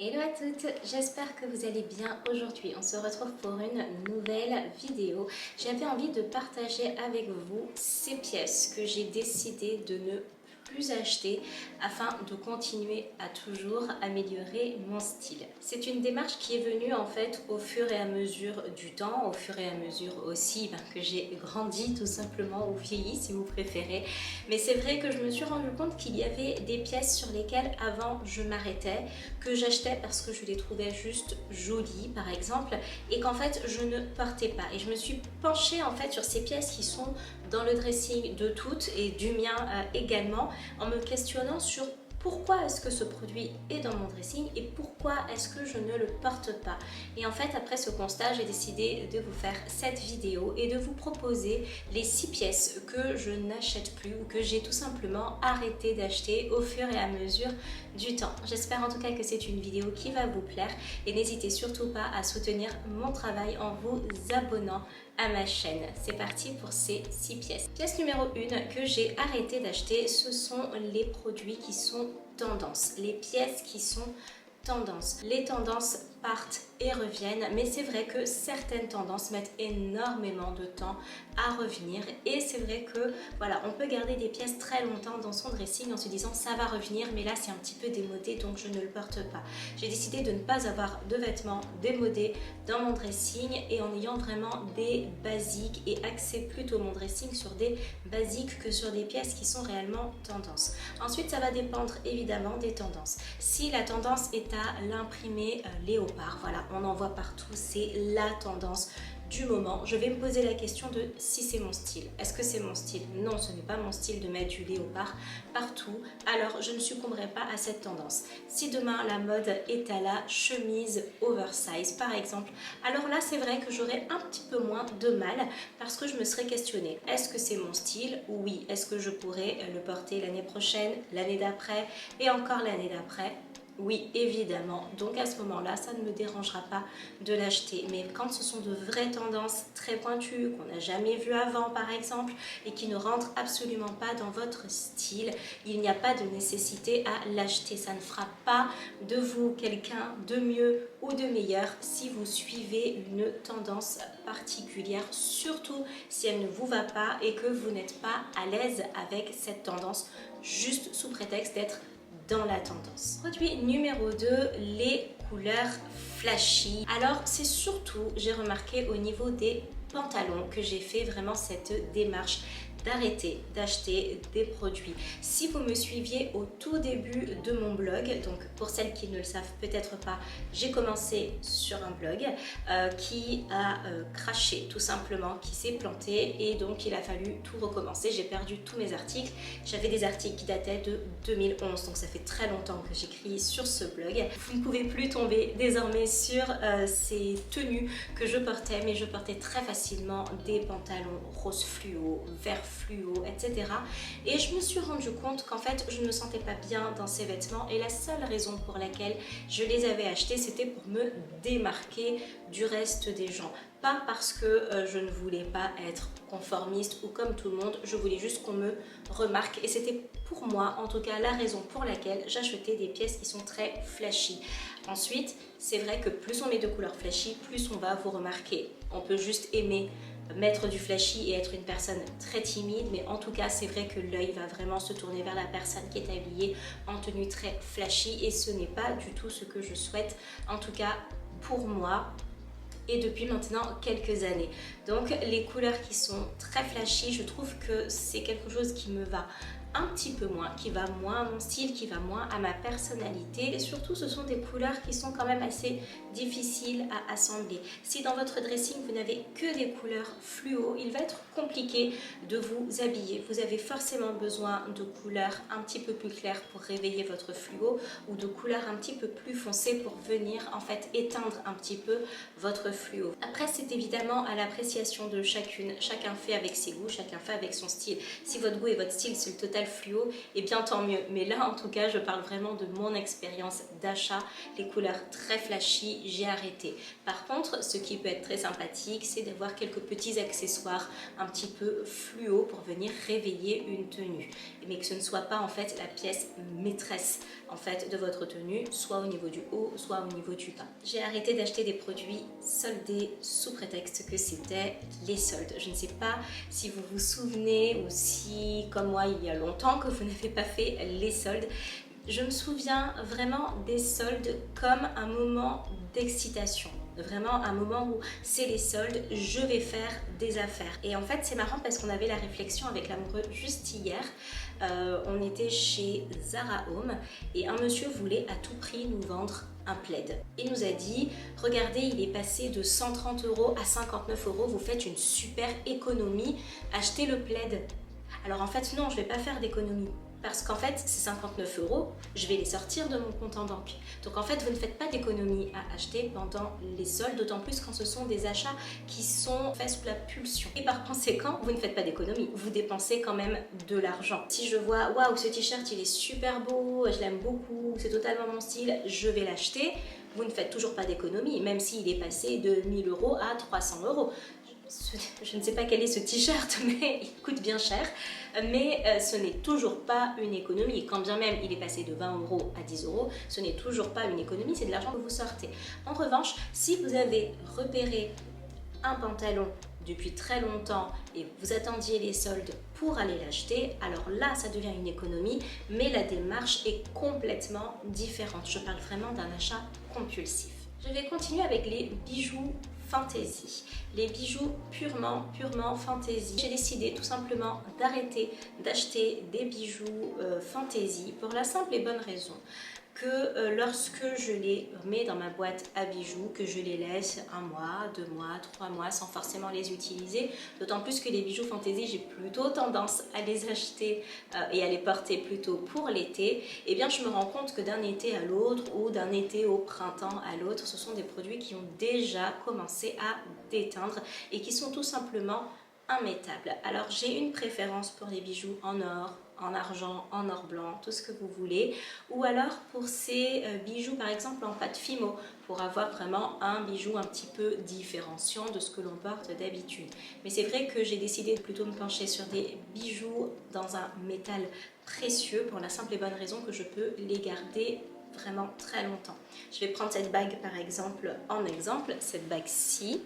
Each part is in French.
Hello à toutes, j'espère que vous allez bien. Aujourd'hui on se retrouve pour une nouvelle vidéo. J'avais envie de partager avec vous ces pièces que j'ai décidé de ne plus acheter afin de continuer à toujours améliorer mon style. C'est une démarche qui est venue en fait au fur et à mesure du temps, au fur et à mesure aussi que j'ai grandi tout simplement, ou vieilli si vous préférez. Mais c'est vrai que je me suis rendu compte qu'il y avait des pièces sur lesquelles avant je m'arrêtais, que j'achetais parce que je les trouvais juste jolies par exemple, et qu'en fait je ne portais pas. Et je me suis penchée en fait sur ces pièces qui sont dans le dressing de toutes et du mien également, en me questionnant sur pourquoi est-ce que ce produit est dans mon dressing et pourquoi est-ce que je ne le porte pas. Et en fait, après ce constat, j'ai décidé de vous faire cette vidéo et de vous proposer les 6 pièces que je n'achète plus ou que j'ai tout simplement arrêté d'acheter au fur et à mesure du temps. J'espère en tout cas que c'est une vidéo qui va vous plaire et n'hésitez surtout pas à soutenir mon travail en vous abonnant à ma chaîne. C'est parti pour ces 6 pièces. Pièce numéro 1 que j'ai arrêté d'acheter, ce sont les produits qui sont tendance, les pièces qui sont tendances. Les tendances partent et reviennent, mais c'est vrai que certaines tendances mettent énormément de temps à revenir, et c'est vrai que voilà, on peut garder des pièces très longtemps dans son dressing en se disant ça va revenir, mais là c'est un petit peu démodé donc je ne le porte pas. J'ai décidé de ne pas avoir de vêtements démodés dans mon dressing et en ayant vraiment des basiques et axer plutôt mon dressing sur des basiques que sur des pièces qui sont réellement tendances. Ensuite, ça va dépendre évidemment des tendances. Si la tendance est à l'imprimé léopard, voilà, on en voit partout, c'est la tendance du moment. Je vais me poser la question de si c'est mon style. Est-ce que c'est mon style? Non, ce n'est pas mon style de mettre du léopard partout, alors je ne succomberai pas à cette tendance. Si demain la mode est à la chemise oversize par exemple, alors là c'est vrai que j'aurais un petit peu moins de mal parce que je me serais questionnée. Est-ce que c'est mon style? Oui. Est-ce que je pourrais le porter l'année prochaine, l'année d'après et encore l'année d'après? Oui, évidemment. Donc à ce moment-là, ça ne me dérangera pas de l'acheter. Mais quand ce sont de vraies tendances très pointues, qu'on n'a jamais vues avant par exemple, et qui ne rentrent absolument pas dans votre style, il n'y a pas de nécessité à l'acheter. Ça ne fera pas de vous quelqu'un de mieux ou de meilleur si vous suivez une tendance particulière, surtout si elle ne vous va pas et que vous n'êtes pas à l'aise avec cette tendance, juste sous prétexte d'être dans la tendance. Produit numéro 2, les couleurs flashy. Alors c'est surtout, j'ai remarqué au niveau des pantalons que j'ai fait vraiment cette démarche d'arrêter d'acheter des produits. Si vous me suiviez au tout début de mon blog, donc pour celles qui ne le savent peut-être pas, j'ai commencé sur un blog qui a craché tout simplement, qui s'est planté, et donc il a fallu tout recommencer. J'ai perdu tous mes articles. J'avais des articles qui dataient de 2011, donc ça fait très longtemps que j'écris sur ce blog. Vous ne pouvez plus tomber désormais sur ces tenues que je portais, mais je portais très facilement des pantalons rose fluo, vert fluo, etc. Et je me suis rendu compte qu'en fait je ne me sentais pas bien dans ces vêtements, et la seule raison pour laquelle je les avais achetés, c'était pour me démarquer du reste des gens. Pas parce que je ne voulais pas être conformiste ou comme tout le monde, je voulais juste qu'on me remarque, et c'était pour moi en tout cas la raison pour laquelle j'achetais des pièces qui sont très flashy. Ensuite, c'est vrai que plus on met de couleurs flashy, plus on va vous remarquer. On peut juste aimer mettre du flashy et être une personne très timide, mais en tout cas c'est vrai que l'œil va vraiment se tourner vers la personne qui est habillée en tenue très flashy, et ce n'est pas du tout ce que je souhaite, en tout cas pour moi, et depuis maintenant quelques années. Donc les couleurs qui sont très flashy, je trouve que c'est quelque chose qui me va un petit peu moins, qui va moins à mon style, qui va moins à ma personnalité, et surtout ce sont des couleurs qui sont quand même assez difficiles à assembler. Si dans votre dressing vous n'avez que des couleurs fluo, il va être compliqué de vous habiller. Vous avez forcément besoin de couleurs un petit peu plus claires pour réveiller votre fluo, ou de couleurs un petit peu plus foncées pour venir en fait éteindre un petit peu votre fluo. Après c'est évidemment à l'appréciation de chacune, chacun fait avec ses goûts, chacun fait avec son style. Si votre goût et votre style c'est le total total fluo, et bien tant mieux. Mais là en tout cas je parle vraiment de mon expérience d'achat, les couleurs très flashy, j'ai arrêté. Par contre ce qui peut être très sympathique, c'est d'avoir quelques petits accessoires un petit peu fluo pour venir réveiller une tenue, mais que ce ne soit pas en fait la pièce maîtresse en fait de votre tenue, soit au niveau du haut, soit au niveau du bas. J'ai arrêté d'acheter des produits soldés sous prétexte que c'était les soldes. Je ne sais pas si vous vous souvenez ou si, comme moi, il y a longtemps que vous n'avez pas fait les soldes. Je me souviens vraiment des soldes comme un moment d'excitation. Vraiment un moment où c'est les soldes, je vais faire des affaires. Et en fait c'est marrant parce qu'on avait la réflexion avec l'amoureux juste hier. On était chez Zara Home et un monsieur voulait à tout prix nous vendre un plaid. Il nous a dit, regardez, il est passé de 130 € à 59 €, vous faites une super économie, achetez le plaid. Alors en fait non, je ne vais pas faire d'économie. Parce qu'en fait, ces 59 €, je vais les sortir de mon compte en banque. Donc en fait, vous ne faites pas d'économie à acheter pendant les soldes, d'autant plus quand ce sont des achats qui sont faits sous la pulsion. Et par conséquent, vous ne faites pas d'économie, vous dépensez quand même de l'argent. Si je vois, waouh, ce t-shirt, il est super beau, je l'aime beaucoup, c'est totalement mon style, je vais l'acheter, vous ne faites toujours pas d'économie, même s'il est passé de 1 000 € à 300 €. Je ne sais pas quel est ce t-shirt, mais il coûte bien cher. Mais ce n'est toujours pas une économie. Quand bien même il est passé de 20 € à 10 €, ce n'est toujours pas une économie, c'est de l'argent que vous sortez. En revanche, si vous avez repéré un pantalon depuis très longtemps et vous attendiez les soldes pour aller l'acheter, alors là ça devient une économie, mais la démarche est complètement différente. Je parle vraiment d'un achat compulsif. Je vais continuer avec les bijoux fantasy, les bijoux purement fantasy. J'ai décidé tout simplement d'arrêter d'acheter des bijoux fantasy pour la simple et bonne raison que lorsque je les mets dans ma boîte à bijoux, que je les laisse 1 mois, 2 mois, 3 mois sans forcément les utiliser, d'autant plus que les bijoux fantaisie, j'ai plutôt tendance à les acheter et à les porter plutôt pour l'été, et bien je me rends compte que d'un été à l'autre ou d'un été au printemps à l'autre, ce sont des produits qui ont déjà commencé à déteindre et qui sont tout simplement immettables. Alors j'ai une préférence pour les bijoux en or, en argent, en or blanc, tout ce que vous voulez, ou alors pour ces bijoux par exemple en pâte fimo, pour avoir vraiment un bijou un petit peu différenciant de ce que l'on porte d'habitude. Mais c'est vrai que j'ai décidé de plutôt me pencher sur des bijoux dans un métal précieux pour la simple et bonne raison que je peux les garder vraiment très longtemps. Je vais prendre cette bague par exemple en exemple, cette bague-ci.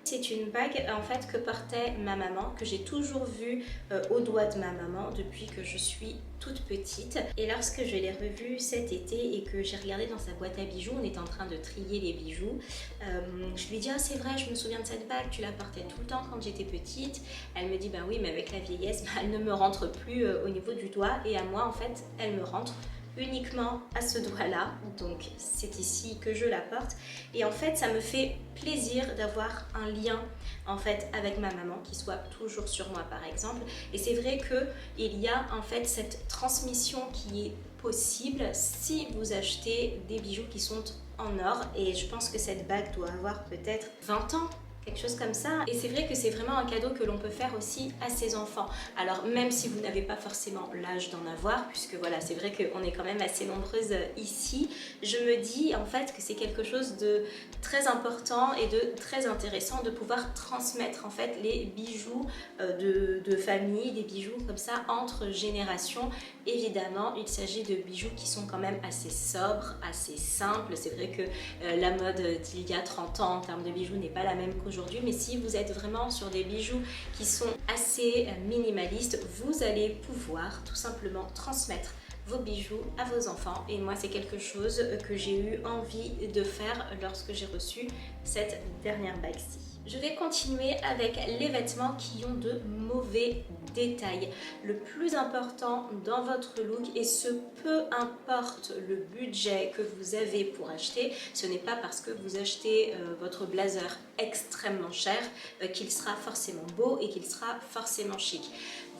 C'est une bague en fait que portait ma maman, que j'ai toujours vue au doigt de ma maman depuis que je suis toute petite. Et lorsque je l'ai revue cet été et que j'ai regardé dans sa boîte à bijoux, on était en train de trier les bijoux, je lui ai dit ah c'est vrai, je me souviens de cette bague, tu la portais tout le temps quand j'étais petite. Elle me dit ben oui, mais avec la vieillesse, elle ne me rentre plus au niveau du doigt, et à moi en fait elle me rentre uniquement à ce doigt-là, donc c'est ici que je la porte. Et en fait ça me fait plaisir d'avoir un lien en fait avec ma maman qui soit toujours sur moi par exemple. Et c'est vrai que il y a en fait cette transmission qui est possible si vous achetez des bijoux qui sont en or, et je pense que cette bague doit avoir peut-être 20 ans, quelque chose comme ça. Et c'est vrai que c'est vraiment un cadeau que l'on peut faire aussi à ses enfants. Alors même si vous n'avez pas forcément l'âge d'en avoir, puisque voilà, c'est vrai qu'on est quand même assez nombreuses ici, je me dis en fait que c'est quelque chose de très important et de très intéressant de pouvoir transmettre en fait les bijoux de famille, des bijoux comme ça entre générations. Évidemment, il s'agit de bijoux qui sont quand même assez sobres, assez simples. C'est vrai que la mode d'il y a 30 ans en termes de bijoux n'est pas la même qu'aujourd'hui, mais si vous êtes vraiment sur des bijoux qui sont assez minimalistes, vous allez pouvoir tout simplement transmettre vos bijoux à vos enfants. Et moi c'est quelque chose que j'ai eu envie de faire lorsque j'ai reçu cette dernière bague-ci. Je vais continuer avec les vêtements qui ont de mauvais détails. Le plus important dans votre look, et ce peu importe le budget que vous avez pour acheter, ce n'est pas parce que vous achetez votre blazer extrêmement cher qu'il sera forcément beau et qu'il sera forcément chic.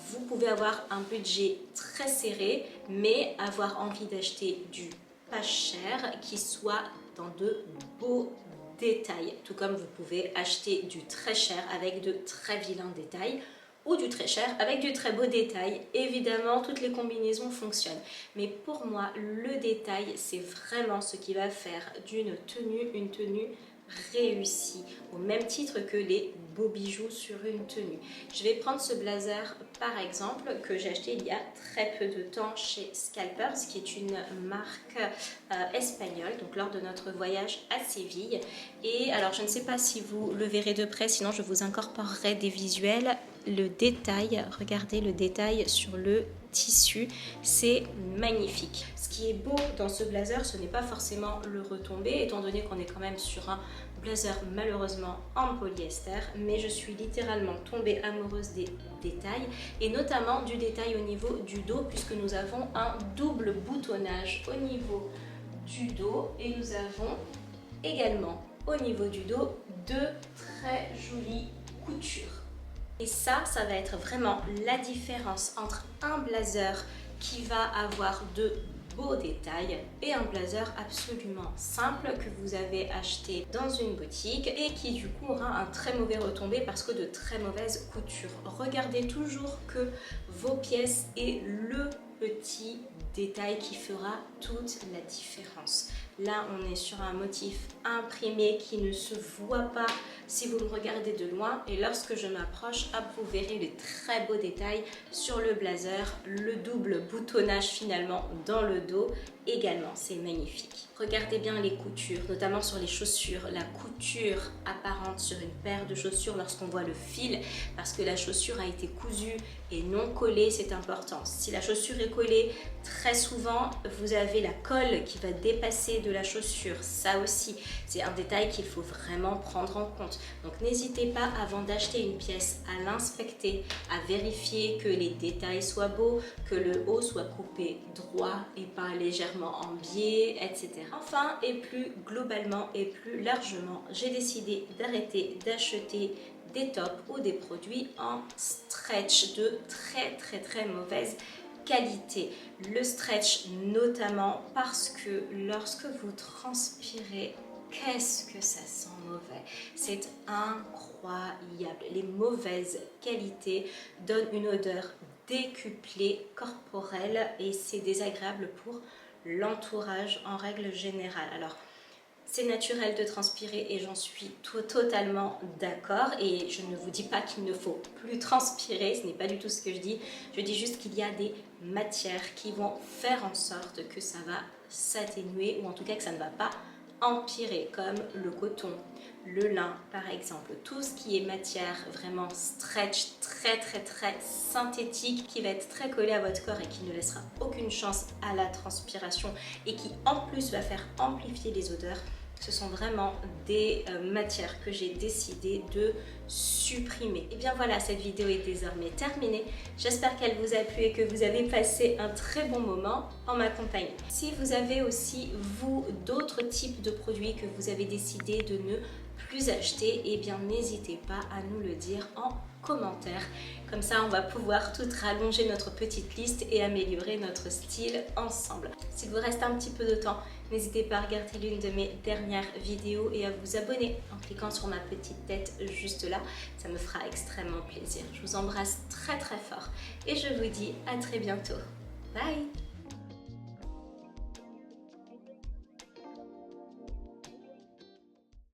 Vous pouvez avoir un budget très serré, mais avoir envie d'acheter du pas cher qui soit dans de beaux détails, tout comme vous pouvez acheter du très cher avec de très vilains détails, ou du très cher avec du très beau détail. Évidemment, toutes les combinaisons fonctionnent. Mais pour moi, le détail, c'est vraiment ce qui va faire d'une tenue une tenue réussie, au même titre que les beaux bijoux sur une tenue. Je vais prendre ce blazer par exemple que j'ai acheté il y a très peu de temps chez Scalpers, qui est une marque espagnole, donc lors de notre voyage à Séville. Et alors je ne sais pas si vous le verrez de près, sinon je vous incorporerai des visuels. Le détail, regardez le détail sur le tissu, c'est magnifique. Ce qui est beau dans ce blazer, ce n'est pas forcément le retombé, étant donné qu'on est quand même sur un blazer malheureusement en polyester, mais je suis littéralement tombée amoureuse des détails, et notamment du détail au niveau du dos, puisque nous avons un double boutonnage au niveau du dos, et nous avons également au niveau du dos deux très jolies coutures. Et ça va être vraiment la différence entre un blazer qui va avoir de beaux détails et un blazer absolument simple que vous avez acheté dans une boutique et qui du coup aura un très mauvais retombé parce que de très mauvaises coutures. Regardez toujours que vos pièces aient le petit détail qui fera toute la différence. Là, on est sur un motif imprimé qui ne se voit pas si vous me regardez de loin, et lorsque je m'approche, hop, vous verrez les très beaux détails sur le blazer, le double boutonnage finalement dans le dos également, c'est magnifique. Regardez bien les coutures, notamment sur les chaussures, la couture apparente sur une paire de chaussures lorsqu'on voit le fil, parce que la chaussure a été cousue et non collée, c'est important. Si la chaussure est collée, très souvent vous avez la colle qui va dépasser de la chaussure. Ça aussi, c'est un détail qu'il faut vraiment prendre en compte. Donc n'hésitez pas avant d'acheter une pièce à l'inspecter, à vérifier que les détails soient beaux, que le haut soit coupé droit et pas légèrement en biais, etc. Enfin, et plus globalement et plus largement, j'ai décidé d'arrêter d'acheter des tops ou des produits en stretch de très mauvaise qualité. Le stretch notamment parce que lorsque vous transpirez, qu'est-ce que ça sent mauvais. C'est incroyable. Les mauvaises qualités donnent une odeur décuplée corporelle et c'est désagréable pour l'entourage en règle générale. Alors, c'est naturel de transpirer et j'en suis totalement d'accord, et je ne vous dis pas qu'il ne faut plus transpirer, ce n'est pas du tout ce que je dis. Je dis juste qu'il y a des matières qui vont faire en sorte que ça va s'atténuer, ou en tout cas que ça ne va pas empirer, comme le coton, le lin par exemple. Tout ce qui est matière vraiment stretch, très synthétique, qui va être très collé à votre corps et qui ne laissera aucune chance à la transpiration et qui en plus va faire amplifier les odeurs, ce sont vraiment des matières que j'ai décidé de supprimer. Et bien voilà, cette vidéo est désormais terminée. J'espère qu'elle vous a plu et que vous avez passé un très bon moment en ma compagnie. Si vous avez aussi, vous, d'autres types de produits que vous avez décidé de ne plus acheter, et bien n'hésitez pas à nous le dire en commentaire. Comme ça, on va pouvoir tout rallonger notre petite liste et améliorer notre style ensemble. S'il vous reste un petit peu de temps, n'hésitez pas à regarder l'une de mes dernières vidéos et à vous abonner en cliquant sur ma petite tête juste là. Ça me fera extrêmement plaisir. Je vous embrasse très fort et je vous dis à très bientôt. Bye!